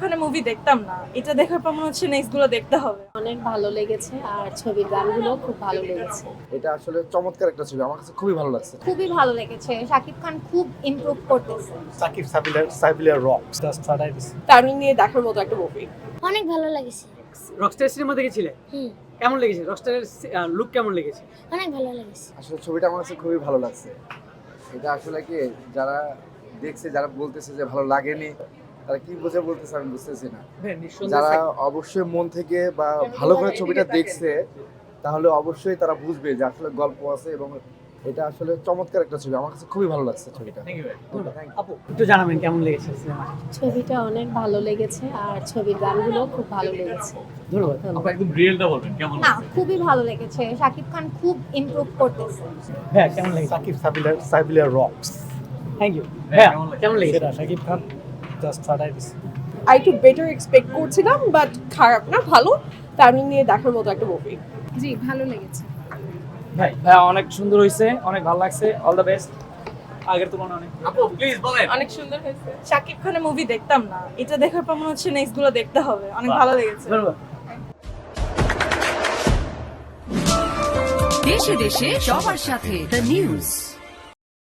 খানের মুভি দেখতাম না, এটা দেখার পর মনে হচ্ছে নেক্সট গুলো দেখতে হবে। অনেক ভালো লেগেছে আর ছবির গানগুলো খুব ভালো লেগেছে। এটা আসলে চমৎকার একটা ছবি, আমার কাছে খুবই ভালো লাগছে। খুবই ভালো লেগেছে, শাকিব খান খুব ইমপ্রুভ করতেছে। সাকিব রক্স জাস্ট ফাটাই দিছে। তারুণ নিয়ে দেখার মতো একটা মুভি। অনেক ভালো লেগেছে। রকস্টার সিনেমা দেখেছিলে? কেমন লেগেছে? রকস্টারের লুক কেমন লেগেছে? অনেক ভালো লেগেছে। আসলে ছবিটা আমার কাছে খুবই ভালো লাগছে। এটা আসলে কি যারা দেখছে, যারা বলতেছে যে ভালো লাগেনি, তারা কি বুঝে বলতেছে আমি বুঝতেছি না। যারা অবশ্যই মন থেকে বা ভালো করে ছবিটা দেখছে তাহলে অবশ্যই তারা বুঝবে যে আসলে গল্প আছে এবং এটা আসলে চমৎকার একটা ছবি, আমার কাছে খুবই ভালো লাগছে ছবিটা। আপু একটু জানাবেন কেমন লেগেছে সিনেমা? ছবিটা অনেক ভালো লেগেছে আর ছবির গানগুলো খুব ভালো লেগেছে। ধন্যবাদ। আপনি একদম রিয়েলটা বলবেন কেমন না, লাগছে? খুবই ভালো লেগেছে, শাকিব খান খুব ইমপ্রুভ করতেছে। হ্যাঁ কেমন লেগেছে? সাকিব রক্স। Thank you. হ্যাঁ, হ্যাঁ কেমন লেগেছে? সেটা শাকিব খান জাস্ট ফাটাই দিছে। আই একটু বেটার এক্সপেক্ট করছিলাম, বাট খারাপ না, ভালো। তারুণ নিয়ে দেখার মতো একটা মুভি। জি, ভালো লেগেছে। ভাই অনেক সুন্দর হয়েছে, অনেক ভালো লাগছে, অল দ্য বেস্ট। আগের তুলনায় অনেক আপু প্লিজ বলেন। অনেক সুন্দর হয়েছে। শাকিব খানের মুভি দেখতাম না, এটা দেখার পর মনে হচ্ছে নেক্সট গুলো দেখতে হবে। অনেক ভালো লেগেছে। ধন্যবাদ। দেশে দেশে সবার সাথে দ্য নিউজ।